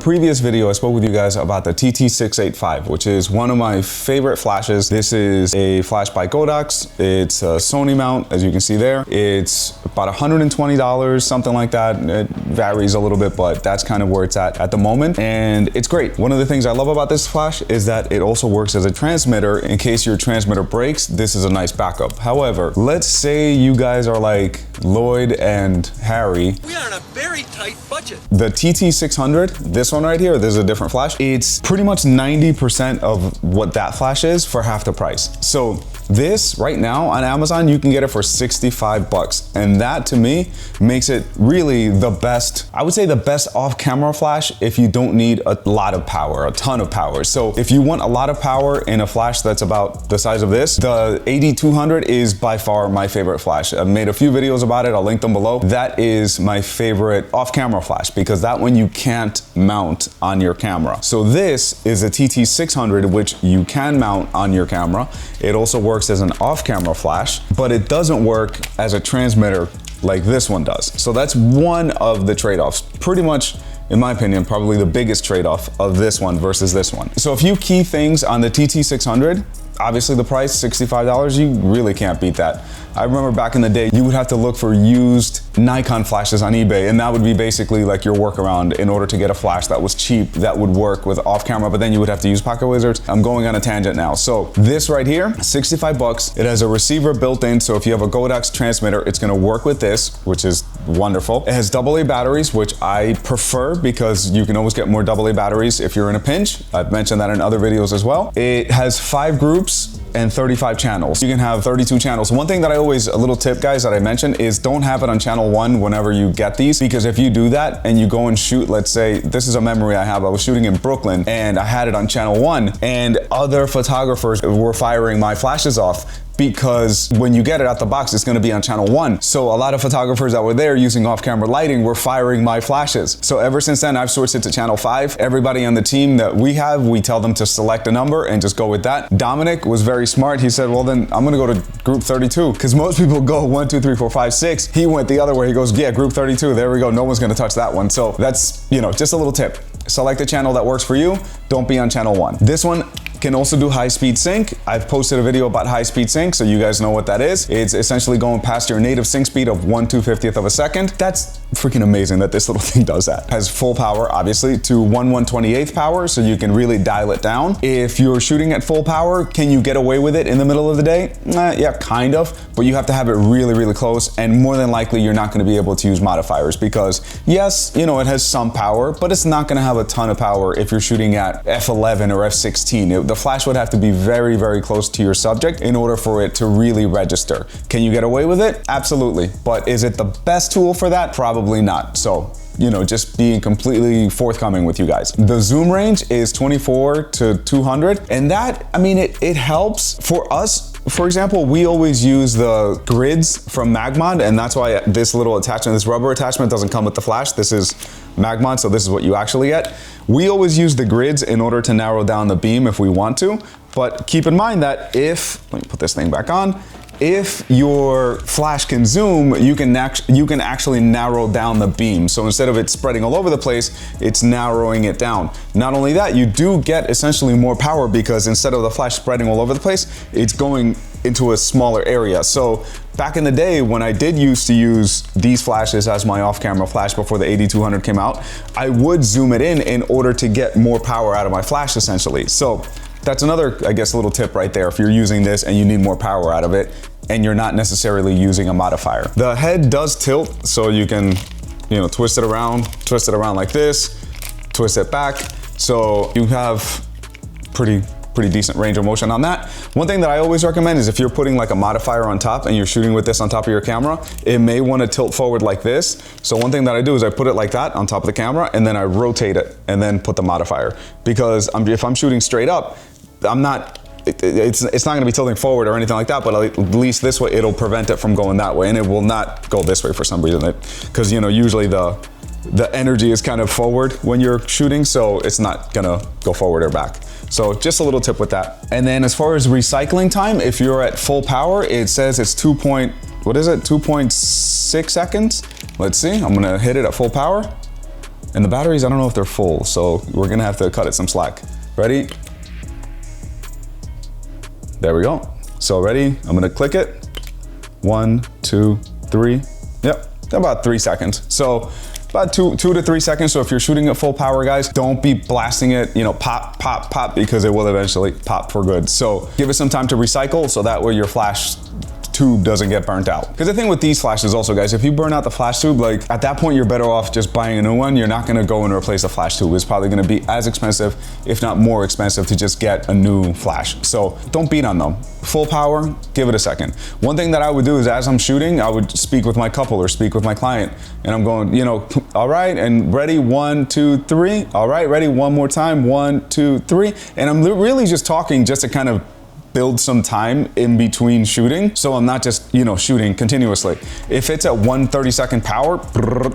previous video, I spoke with you guys about the TT685, which is one of my favorite flashes. This is a flash by Godox. It's a Sony mount, as you can see there. It's about $120, something like that. It varies a little bit, but that's kind of where it's at the moment. And it's great. One of the things I love about this flash is that it also works as a transmitter. In case your transmitter breaks, this is a nice backup. However, let's say you guys are like Lloyd and Harry. We are on a very tight budget. The TT600, this one right here, this is a different flash. It's pretty much 90% of what that flash is for half the price. So this right now on Amazon, you can get it for 65 bucks. And that to me makes it really the best, I would say the best off-camera flash if you don't need a lot of power, a ton of power. So if you want a lot of power in a flash that's about the size of this, the AD200 is by far my favorite flash. I've made a few videos about it, I'll link them below. That is my favorite off-camera flash because that one you can't mount on your camera. So this is a TT600, which you can mount on your camera. It also works as an off-camera flash, but it doesn't work as a transmitter like this one does. So that's one of the trade-offs. Pretty much, in my opinion, probably the biggest trade-off of this one versus this one. So a few key things on the TT600. Obviously the price, $65, you really can't beat that. I remember back in the day, you would have to look for used Nikon flashes on eBay, and that would be basically like your workaround in order to get a flash that was cheap, that would work with off camera, but then you would have to use Pocket Wizards. I'm going on a tangent now. So this right here, 65 bucks. It has a receiver built in, so if you have a Godox transmitter, it's gonna work with this, which is wonderful. It has AA batteries, which I prefer because you can always get more AA batteries if you're in a pinch. I've mentioned that in other videos as well. It has 5 groups and 35 channels. You can have 32 channels. One thing that a little tip guys that I mentioned is don't have it on channel 1 whenever you get these, because if you do that and you go and shoot, let's say, this is a memory I have, I was shooting in Brooklyn and I had it on channel 1 and other photographers were firing my flashes off, because when you get it out the box, it's gonna be on channel 1. So a lot of photographers that were there using off-camera lighting were firing my flashes. So ever since then, I've switched it to channel 5. Everybody on the team that we have, we tell them to select a number and just go with that. Dominic was very smart. He said, well then I'm gonna go to group 32, because most people go 1, 2, 3, 4, 5, 6. He went the other way. He goes, yeah, group 32, there we go. No one's gonna touch that one. So that's, just a little tip. Select a channel that works for you. Don't be on channel 1. This one can also do high-speed sync. I've posted a video about high-speed sync, so you guys know what that is. It's essentially going past your native sync speed of 1/250th of a second. That's freaking amazing that this little thing does that. Has full power, obviously, to 1/128th power, so you can really dial it down. If you're shooting at full power, can you get away with it in the middle of the day? Yeah, kind of, but you have to have it really, really close, and more than likely, you're not gonna be able to use modifiers because, yes, it has some power, but it's not gonna have a ton of power if you're shooting at f11 or f16. The flash would have to be very, very close to your subject in order for it to really register. Can you get away with it? Absolutely. But is it the best tool for that? Probably not. So, just being completely forthcoming with you guys. The zoom range is 24 to 200. And that, it helps for us. For example, we always use the grids from Magmod, and that's why this little attachment, this rubber attachment doesn't come with the flash. This is Magmod, so this is what you actually get. We always use the grids in order to narrow down the beam if we want to, but keep in mind that let me put this thing back on, if your flash can zoom, you can actually narrow down the beam. So instead of it spreading all over the place, it's narrowing it down. Not only that, you do get essentially more power because instead of the flash spreading all over the place, it's going into a smaller area. So back in the day when I did used to use these flashes as my off-camera flash before the AD200 came out, I would zoom it in order to get more power out of my flash essentially. So that's another, I guess, little tip right there if you're using this and you need more power out of it and you're not necessarily using a modifier. The head does tilt, so you can, twist it around like this, twist it back. So you have pretty decent range of motion on that. One thing that I always recommend is if you're putting like a modifier on top and you're shooting with this on top of your camera, it may want to tilt forward like this. So one thing that I do is I put it like that on top of the camera and then I rotate it and then put the modifier. Because if I'm shooting straight up, it's not gonna be tilting forward or anything like that, but at least this way it'll prevent it from going that way, and it will not go this way for some reason. Because usually the energy is kind of forward when you're shooting, so it's not gonna go forward or back. So just a little tip with that. And then as far as recycling time, if you're at full power, it says it's 2.6 seconds. Let's see, I'm gonna hit it at full power. And the batteries, I don't know if they're full, so we're gonna have to cut it some slack. Ready? There we go. So ready, I'm gonna click it. 1, 2, 3, yep, about 3 seconds. So about 2 to 3 seconds. So if you're shooting at full power, guys, don't be blasting it, you know, pop, pop, pop, because it will eventually pop for good. So give it some time to recycle so that way your flash tube doesn't get burnt out. Because the thing with these flashes also, guys, if you burn out the flash tube, like at that point, you're better off just buying a new one. You're not gonna go and replace the flash tube. It's probably gonna be as expensive, if not more expensive, to just get a new flash. So don't beat on them. Full power, give it a second. One thing that I would do is as I'm shooting, I would speak with my couple or speak with my client. And I'm going, you know, all right, and ready, 1, 2, 3. All right, ready, one more time, 1, 2, 3. And I'm really just talking just to kind of build some time in between shooting, so I'm not just, you know, shooting continuously. If it's at 1/32 power,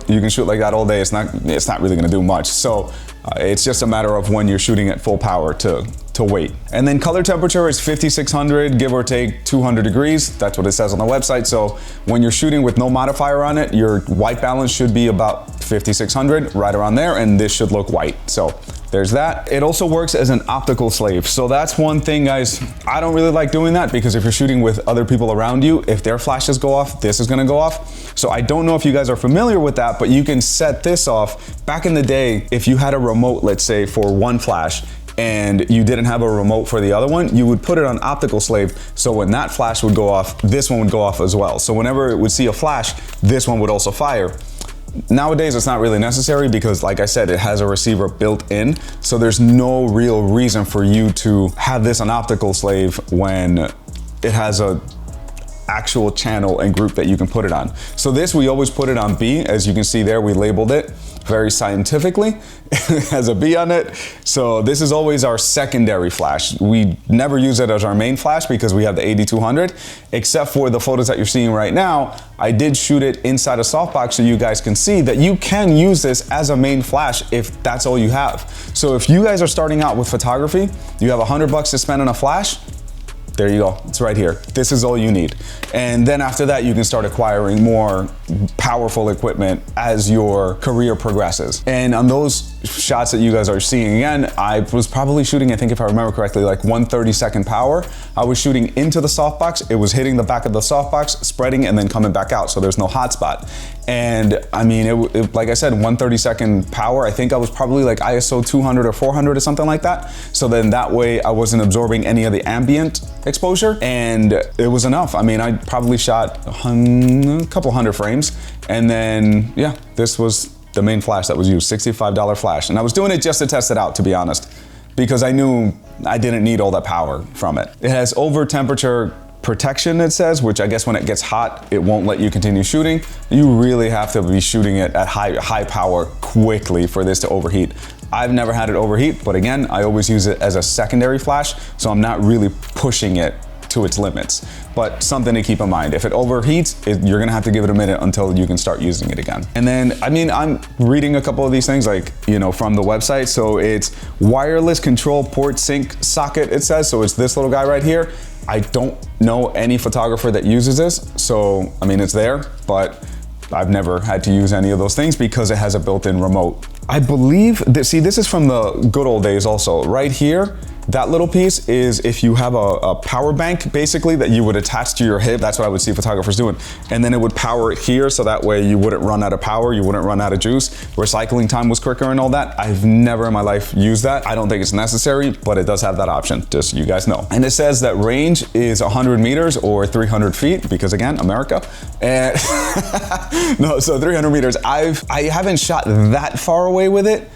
you can shoot like that all day. It's not really gonna do much. So it's just a matter of when you're shooting at full power to wait. And then color temperature is 5600, give or take 200 degrees. That's what it says on the website. So when you're shooting with no modifier on it, your white balance should be about 5600, right around there, and this should look white. So there's that. It also works as an optical slave. So that's one thing, guys. I don't really like doing that because if you're shooting with other people around you, if their flashes go off, this is gonna go off. So I don't know if you guys are familiar with that, but you can set this off. Back in the day, if you had a remote, let's say for one flash, and you didn't have a remote for the other one, you would put it on optical slave. So when that flash would go off, this one would go off as well. So whenever it would see a flash, this one would also fire. Nowadays, it's not really necessary because, like I said, it has a receiver built in. So there's no real reason for you to have this on optical slave when it has a actual channel and group that you can put it on. So this, we always put it on B. As you can see there, we labeled it very scientifically. It has a B on it. So this is always our secondary flash. We never use it as our main flash because we have the 8200, except for the photos that you're seeing right now. I did shoot it inside a softbox so you guys can see that you can use this as a main flash if that's all you have. So if you guys are starting out with photography, you have $100 to spend on a flash, there you go, it's right here. This is all you need. And then after that, you can start acquiring more powerful equipment as your career progresses. And on those shots that you guys are seeing again, I was probably shooting, I think if I remember correctly, like 1/32 power. I was shooting into the softbox. It was hitting the back of the softbox, spreading, and then coming back out. So there's no hot spot. And I mean, it like I said, 1/32 power. I think I was probably like ISO 200 or 400 or something like that. So then that way I wasn't absorbing any of the ambient exposure, and it was enough. I mean, I probably shot a couple hundred frames, and then yeah, this was the main flash that was used, $65 flash. And I was doing it just to test it out, to be honest, because I knew I didn't need all that power from it. It has over temperature protection, it says, which I guess when it gets hot, it won't let you continue shooting. You really have to be shooting it at high power quickly for this to overheat. I've never had it overheat, but again, I always use it as a secondary flash, so I'm not really pushing it to its limits. But something to keep in mind, if it overheats, you're gonna have to give it a minute until you can start using it again. And then, I mean, I'm reading a couple of these things, like, you know, from the website. So it's wireless control port sync socket, it says. So it's this little guy right here. I don't know any photographer that uses this. So, I mean, it's there, but I've never had to use any of those things because it has a built-in remote. I believe that, see, this is from the good old days also. Right here, that little piece is if you have a power bank, basically, that you would attach to your hip. That's what I would see photographers doing. And then it would power it here, so that way you wouldn't run out of power, you wouldn't run out of juice. Recycling time was quicker and all that. I've never in my life used that. I don't think it's necessary, but it does have that option, just so you guys know. And it says that range is 100 meters or 300 feet, because again, America. And no, so 300 meters. I haven't shot that far away with it,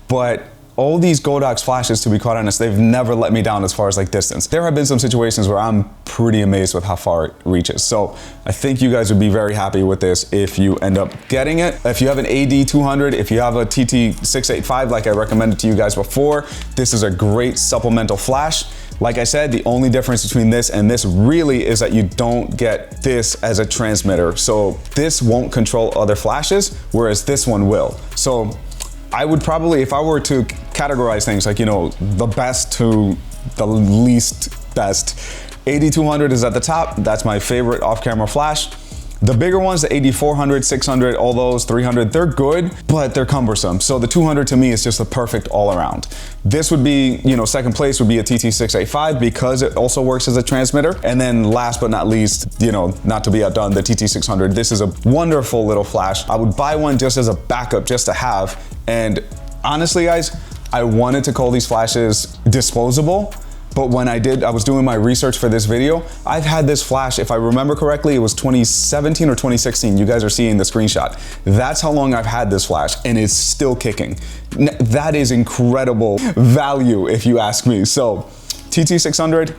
but all these Godox flashes, to be quite honest, they've never let me down as far as like distance. There have been some situations where I'm pretty amazed with how far it reaches. So I think you guys would be very happy with this if you end up getting it. If you have an AD200, if you have a TT685, like I recommended to you guys before, this is a great supplemental flash. Like I said, the only difference between this and this really is that you don't get this as a transmitter. So this won't control other flashes, whereas this one will. So I would probably, if I were to categorize things like, you know, the best to the least best, AD200 is at the top. That's my favorite off-camera flash. The bigger ones, the 8400, 600, all those, 300, they're good, but they're cumbersome. So the 200 to me is just the perfect all around. This would be, you know, second place would be a TT685 because it also works as a transmitter. And then last but not least, you know, not to be outdone, the TT600. This is a wonderful little flash. I would buy one just as a backup, just to have. And honestly, guys, I wanted to call these flashes disposable. But when I was doing my research for this video, I've had this flash, if I remember correctly, it was 2017 or 2016. You guys are seeing the screenshot. That's how long I've had this flash, and it's still kicking. That is incredible value, if you ask me. So TT600,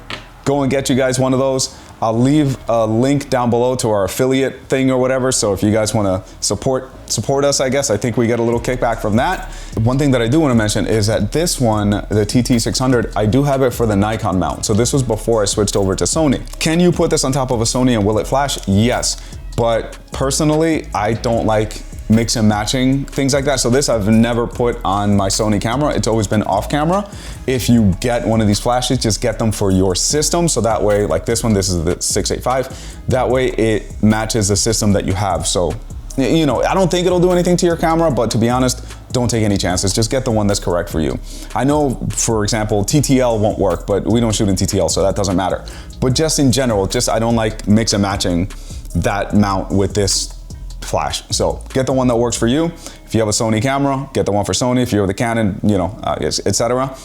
go and get you guys one of those. I'll leave a link down below to our affiliate thing or whatever. So if you guys want to support us, I guess, I think we get a little kickback from that. One thing that I do want to mention is that this one, the TT600, I do have it for the Nikon mount. So this was before I switched over to Sony. Can you put this on top of a Sony and will it flash? Yes. But personally, I don't like mix and matching things like that. So this I've never put on my Sony camera. It's always been off camera. If you get one of these flashes, just get them for your system. So that way, like this one, this is the 685. That way it matches the system that you have. So, you know, I don't think it'll do anything to your camera, but to be honest, don't take any chances. Just get the one that's correct for you. I know, for example, TTL won't work, but we don't shoot in TTL, so that doesn't matter. But just in general, I don't like mix and matching that mount with this flash. So get the one that works for you. If you have a Sony camera, get the one for Sony. If you have the Canon, you know, etc.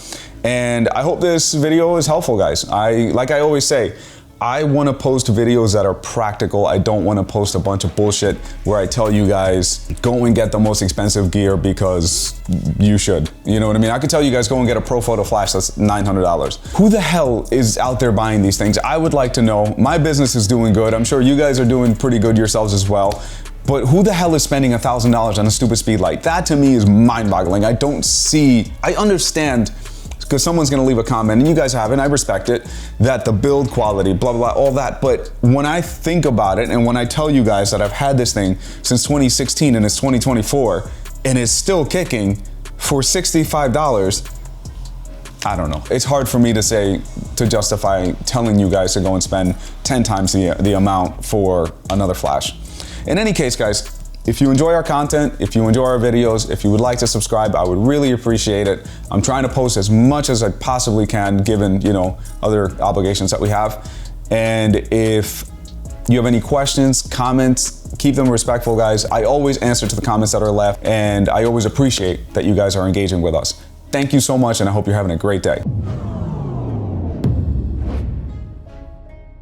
And I hope this video is helpful, guys. Like I always say, I want to post videos that are practical. I don't want to post a bunch of bullshit where I tell you guys, go and get the most expensive gear because you should. You know what I mean? I could tell you guys, go and get a Profoto flash that's $900. Who the hell is out there buying these things? I would like to know. My business is doing good. I'm sure you guys are doing pretty good yourselves as well. But who the hell is spending $1,000 on a stupid speed light? That to me is mind-boggling. I understand, because someone's gonna leave a comment, and you guys have, and I respect it, that the build quality, blah, blah, blah, all that. But when I think about it, and when I tell you guys that I've had this thing since 2016 and it's 2024, and it's still kicking for $65, I don't know. It's hard for me to justify telling you guys to go and spend 10 times the amount for another flash. In any case, guys, if you enjoy our content, if you enjoy our videos, if you would like to subscribe, I would really appreciate it. I'm trying to post as much as I possibly can, given, you know, other obligations that we have. And if you have any questions, comments, keep them respectful, guys. I always answer to the comments that are left, and I always appreciate that you guys are engaging with us. Thank you so much, and I hope you're having a great day.